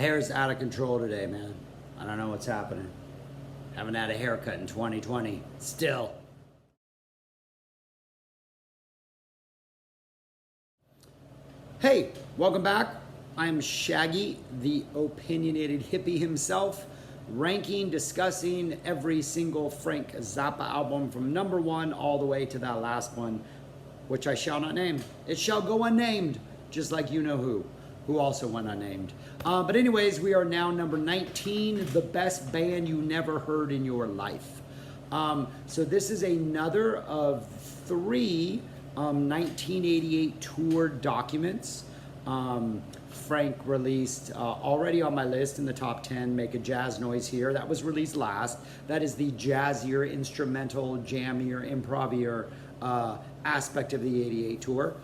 Hair's out of control today, man. I don't know what's happening. Haven't had a haircut in 2020. Still. Hey, welcome back. I'm Shaggy, the opinionated hippie himself, ranking, discussing every single Frank Zappa album from number one all the way to that last one, which I shall not name. It shall go unnamed, just like you know who also went unnamed. But anyways, we are now number 19, the best band you never heard in your life. So this is another of three 1988 tour documents. Frank released already on my list in the top 10, Make a Jazz Noise Here. That was released last. That is the jazzier, instrumental, jammier, improvier aspect of the 88 tour.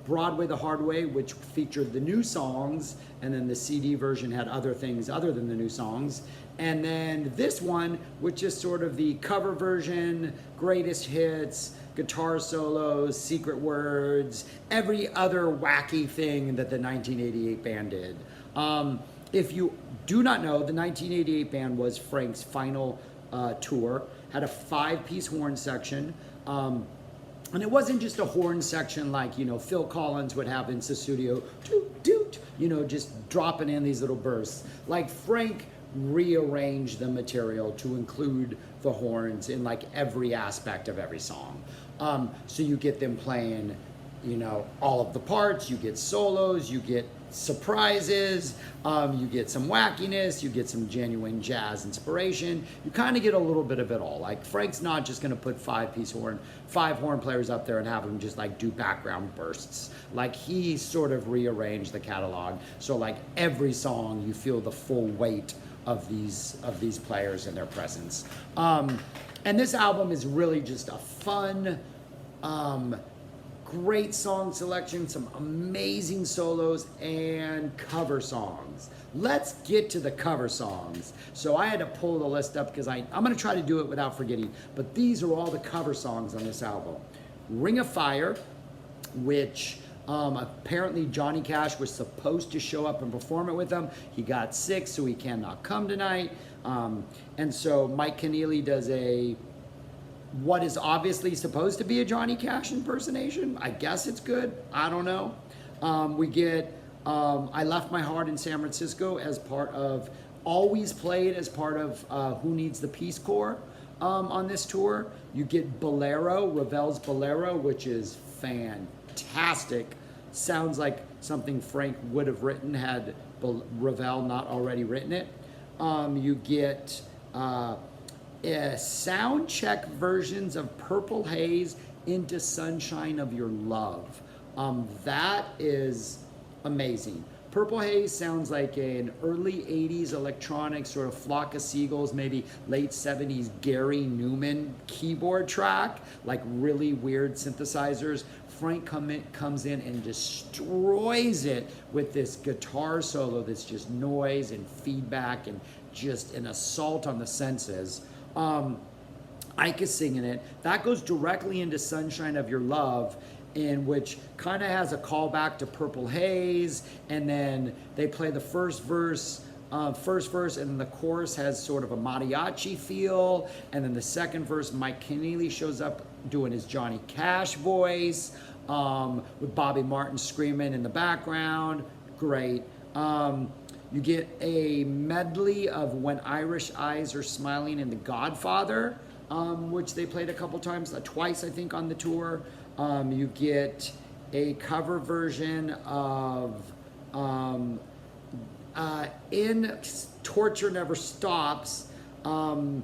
Broadway the Hard Way, which featured the new songs, and then the CD version had other things other than the new songs. And then this one, which is sort of the cover version, greatest hits, guitar solos, secret words, every other wacky thing that the 1988 band did. If you do not know, the 1988 band was Frank's final tour, had a 5-piece horn section. And it wasn't just a horn section like, you know, Phil Collins would have in the studio, doot, doot, you know, just dropping in these little bursts. Like Frank rearranged the material to include the horns in like every aspect of every song. So you get them playing, you know, all of the parts, you get solos, you get surprises, you get some wackiness, you get some genuine jazz inspiration. You kind of get a little bit of it all. Like Frank's not just gonna put 5 horn players up there and have them just like do background bursts. Like he sort of rearranged the catalog. So like every song you feel the full weight of these players and their presence. And this album is really just a fun, great song selection, some amazing solos, and cover songs. Let's get to the cover songs. So I had to pull the list up because I'm going to try to do it without forgetting, but these are all the cover songs on this album. Ring of Fire, which apparently Johnny Cash was supposed to show up and perform it with them. He got sick, so he cannot come tonight. And so Mike Keneally does what is obviously supposed to be a Johnny Cash impersonation. I guess it's good. I don't know. We get I Left My Heart in San Francisco as part of, always played as part of Who Needs the Peace Corps on this tour. You get Bolero, Ravel's Bolero, which is fantastic. Sounds like something Frank would have written had Ravel not already written it. You get sound check versions of Purple Haze Into Sunshine of Your Love. That is amazing. Purple Haze sounds like an early 80s electronic sort of Flock of Seagulls, maybe late 70s Gary Newman keyboard track, like really weird synthesizers. Frank comes in and destroys it with this guitar solo that's just noise and feedback and just an assault on the senses. Ike is singing it. That goes directly into Sunshine of Your Love, in which kind of has a callback to Purple Haze, and then they play the first verse, and then the chorus has sort of a mariachi feel, and then the second verse, Mike Keneally shows up doing his Johnny Cash voice, with Bobby Martin screaming in the background. Great. You get a medley of When Irish Eyes Are Smiling and The Godfather, which they played a couple times, twice I think on the tour. You get a cover version of In Torture Never Stops. That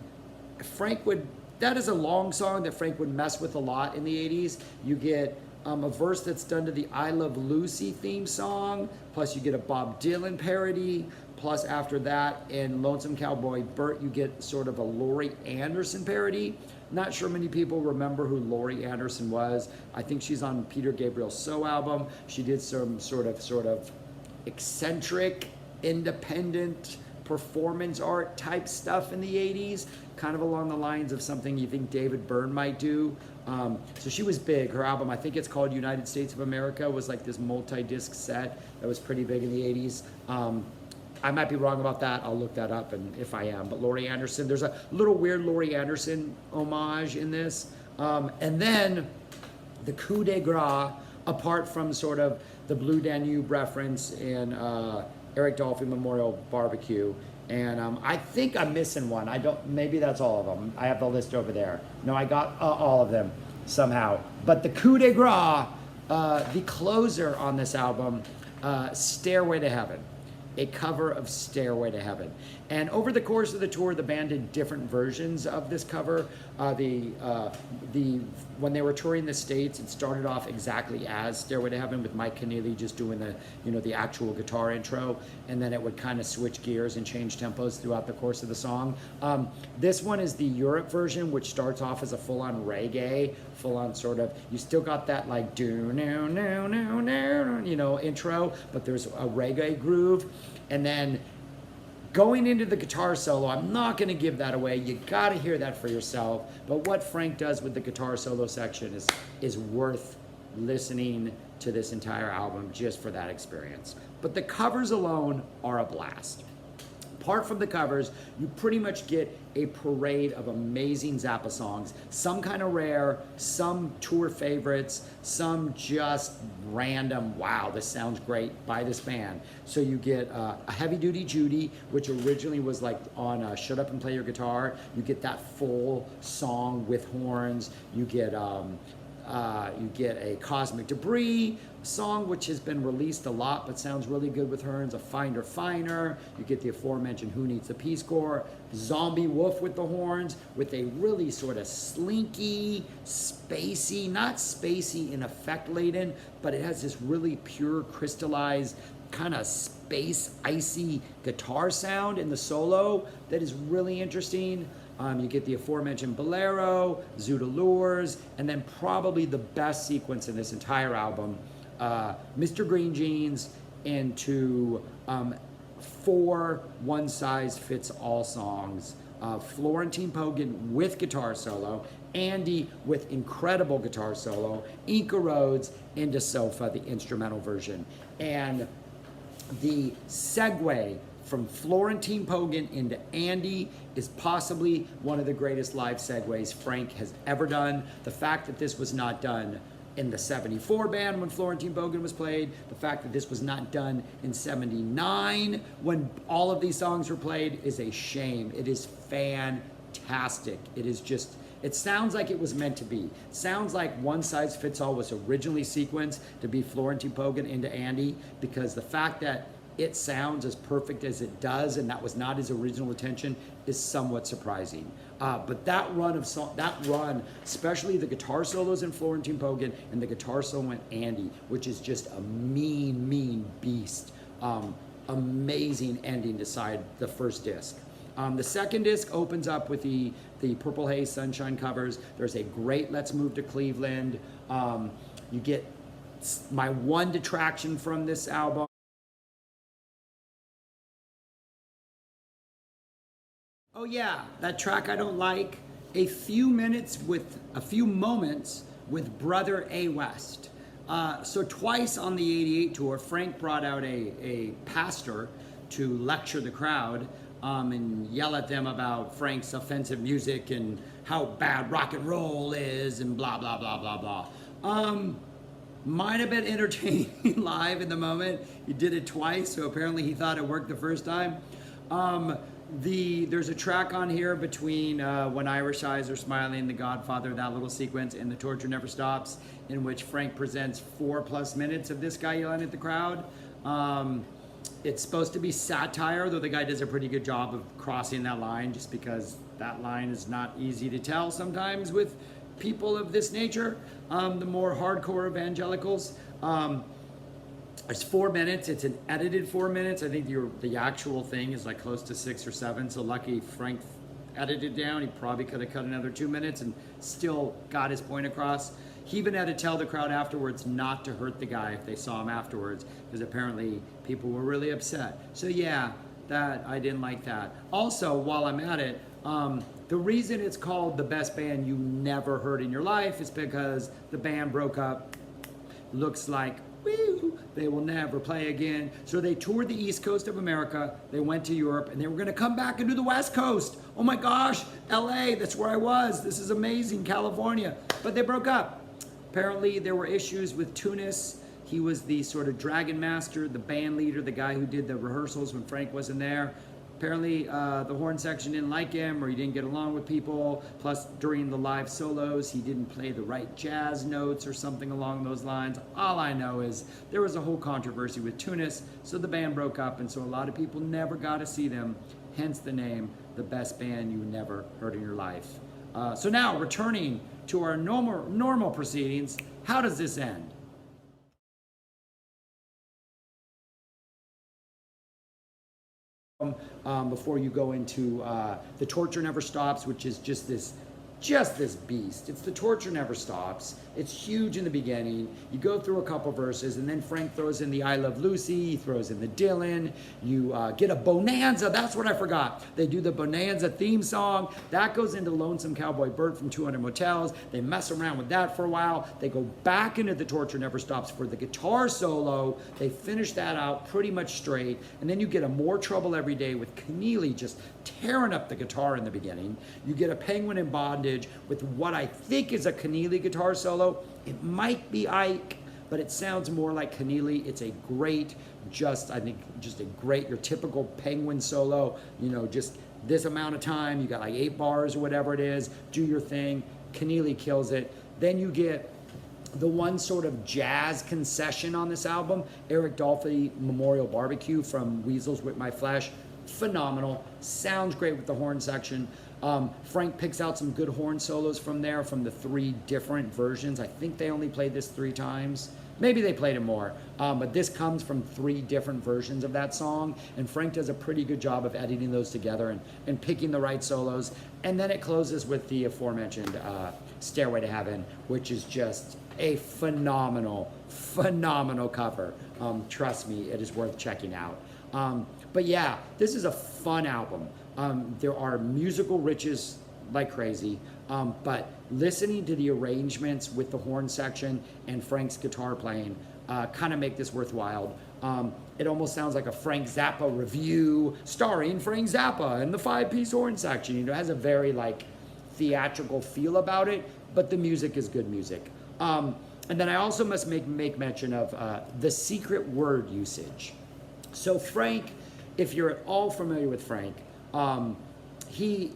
is a long song that Frank would mess with a lot in the 80s. You get a verse that's done to the I Love Lucy theme song, plus you get a Bob Dylan parody, plus after that in Lonesome Cowboy Burt you get sort of a Laurie Anderson parody. Not sure many people remember who Laurie Anderson was. I think she's on Peter Gabriel's So album. She did some sort of eccentric, independent performance art type stuff in the 80s, kind of along the lines of something you think David Byrne might do. So she was big. Her album, I think it's called United States of America, was like this multi-disc set that was pretty big in the 80s. I might be wrong about that. I'll look that up, and if I am. But Laurie Anderson, there's a little weird Laurie Anderson homage in this. And then the coup de grace, apart from sort of the Blue Danube reference in Eric Dolphy Memorial Barbecue. And I think I'm missing one. I don't, maybe that's all of them. I have the list over there. No, I got all of them somehow. But the coup de grace, the closer on this album, Stairway to Heaven. A cover of Stairway to Heaven. And over the course of the tour, the band did different versions of this cover. When they were touring the States, it started off exactly as Stairway to Heaven with Mike Keneally just doing the actual guitar intro, and then it would kind of switch gears and change tempos throughout the course of the song. This one is the Europe version, which starts off as a full-on reggae, full-on sort of, you still got that like do no no no no intro, but there's a reggae groove. And then going into the guitar solo, I'm not going to give that away. You got to hear that for yourself. But what Frank does with the guitar solo section is worth listening to this entire album just for that experience. But the covers alone are a blast. Apart from the covers, you pretty much get a parade of amazing Zappa songs, some kind of rare, some tour favorites, some just random, wow, this sounds great by this band. So you get a Heavy Duty Judy, which originally was like on Shut Up and Play Your Guitar. You get that full song with horns. You get a Cosmic Debris song, which has been released a lot but sounds really good with horns, a Finder Finer. You get the aforementioned Who Needs the Peace Corps, Zombie Wolf with the horns, with a really sort of slinky, spacey, not spacey and effect laden, but it has this really pure crystallized kind of space icy guitar sound in the solo that is really interesting. You get the aforementioned Bolero, Zoot Allures, and then probably the best sequence in this entire album, Mr. Green Jeans into 4 one-size-fits-all songs. Florentine Pogan with guitar solo, Andy with incredible guitar solo, Inca Rhodes into Sofa, the instrumental version. And the segue from Florentine Pogan into Andy is possibly one of the greatest live segues Frank has ever done. The fact that this was not done in the 74 band when Florentine Pogan was played, the fact that this was not done in 79 when all of these songs were played is a shame. It is fantastic. It is just, it sounds like it was meant to be. It sounds like One Size Fits All was originally sequenced to be Florentine Pogan into Andy, because the fact that it sounds as perfect as it does, and that was not his original intention, is somewhat surprising. But that run, especially the guitar solos in Florentine Pogan and the guitar solo in Andy, which is just a mean beast. Amazing ending to the first disc. The second disc opens up with the Purple Haze Sunshine covers. There's a great Let's Move to Cleveland. You get my one detraction from this album. Oh yeah, that track I don't like. A few moments with Brother A. West. So twice on the 88 tour, Frank brought out a pastor to lecture the crowd and yell at them about Frank's offensive music and how bad rock and roll is and blah, blah, blah, blah, blah. Might have been entertaining live in the moment. He did it twice, so apparently he thought it worked the first time. There's a track on here between When Irish Eyes Are Smiling, The Godfather, that little sequence, and The Torture Never Stops, in which Frank presents 4+ minutes of this guy yelling at the crowd. It's supposed to be satire, though the guy does a pretty good job of crossing that line, just because that line is not easy to tell sometimes with people of this nature, the more hardcore evangelicals. It's 4 minutes. It's an edited 4 minutes. I think the actual thing is like close to 6 or 7. So lucky Frank edited down. He probably could have cut another 2 minutes and still got his point across. He even had to tell the crowd afterwards not to hurt the guy if they saw him afterwards, because apparently people were really upset. So yeah, that I didn't like that. Also, while I'm at it, the reason it's called The Best Band You Never Heard in Your Life is because the band broke up. Looks like woo, they will never play again. So they toured the East Coast of America, they went to Europe, and they were gonna come back and do the West Coast. Oh my gosh, LA, that's where I was. This is amazing, California. But they broke up. Apparently there were issues with Tunis. He was the sort of dragon master, the band leader, the guy who did the rehearsals when Frank wasn't there. Apparently the horn section didn't like him, or he didn't get along with people. Plus, during the live solos, he didn't play the right jazz notes or something along those lines. All I know is there was a whole controversy with Tunis, so the band broke up, and so a lot of people never got to see them, hence the name, the best band you never heard in your life. So now, returning to our normal proceedings, how does this end? Before you go into The Torture Never Stops, which is just this beast. It's The Torture Never Stops. It's huge in the beginning. You go through a couple verses, and then Frank throws in the I Love Lucy, he throws in the Dylan. You get a Bonanza, that's what I forgot. They do the Bonanza theme song. That goes into Lonesome Cowboy Burt from 200 Motels. They mess around with that for a while. They go back into The Torture Never Stops for the guitar solo. They finish that out pretty much straight. And then you get a More Trouble Every Day with Keneally just tearing up the guitar in the beginning. You get a Penguin in Bondage with what I think is a Keneally guitar solo. It might be Ike, but it sounds more like Keneally. It's a great, I think just a great, your typical Penguin solo, you know, just this amount of time, you got like 8 bars or whatever it is, do your thing. Keneally kills it. Then you get the one sort of jazz concession on this album, Eric Dolphy Memorial Barbecue from Weasels With My Flesh. Phenomenal, sounds great with the horn section. Frank picks out some good horn solos from there, from the 3 different versions. I think they only played this 3 times. Maybe they played it more, but this comes from 3 different versions of that song, and Frank does a pretty good job of editing those together and picking the right solos. And then it closes with the aforementioned Stairway to Heaven, which is just a phenomenal cover. Trust me, it is worth checking out. But yeah, this is a fun album. There are musical riches like crazy, but listening to the arrangements with the horn section and Frank's guitar playing kind of make this worthwhile. It almost sounds like a Frank Zappa review starring Frank Zappa and the 5-piece horn section. You know, it has a very like theatrical feel about it, but the music is good music. And then I also must make mention of the secret word usage. So Frank, if you're at all familiar with Frank, he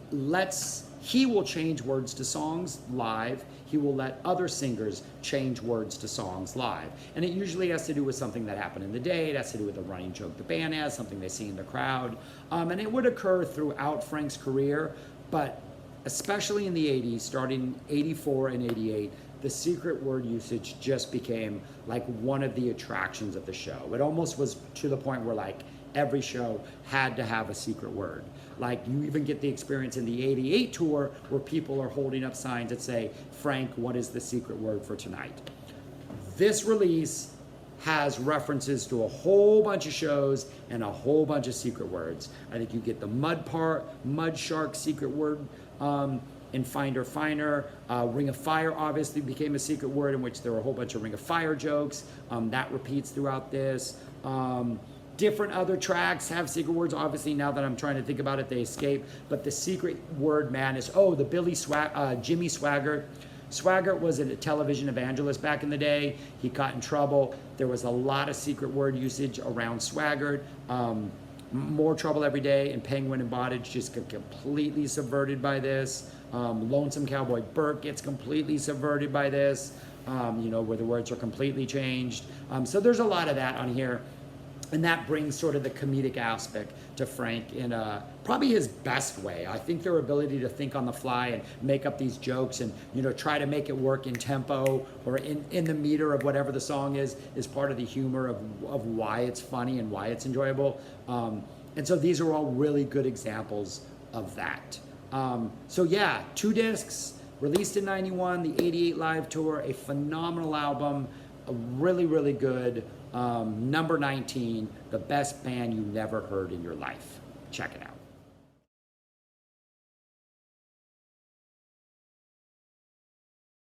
will change words to songs live. He will let other singers change words to songs live. And it usually has to do with something that happened in the day. It has to do with a running joke the band has, something they see in the crowd. And it would occur throughout Frank's career, but especially in the 80s, starting 84 and 88, the secret word usage just became like one of the attractions of the show. It almost was to the point where like every show had to have a secret word. Like you even get the experience in the 88 tour where people are holding up signs that say, Frank, what is the secret word for tonight? This release has references to a whole bunch of shows and a whole bunch of secret words. I think you get the Mud Shark secret word in Finder Finer. Ring of Fire obviously became a secret word in which there were a whole bunch of Ring of Fire jokes. That repeats throughout this. Different other tracks have secret words. Obviously, now that I'm trying to think about it, they escape. But the secret word man is, the Jimmy Swaggart. Swaggart was a television evangelist back in the day. He got in trouble. There was a lot of secret word usage around Swaggart. More Trouble Every Day and Penguin and Bondage just get completely subverted by this. Lonesome Cowboy Burt gets completely subverted by this, where the words are completely changed. So there's a lot of that on here. And that brings sort of the comedic aspect to Frank in probably his best way. I think their ability to think on the fly and make up these jokes and try to make it work in tempo or in the meter of whatever the song is part of the humor of why it's funny and why it's enjoyable. And so these are all really good examples of that. So yeah, 2 discs, released in 91, the 88 live tour, a phenomenal album, a really, really good. Number 19, the best band you never heard in your life. Check it out.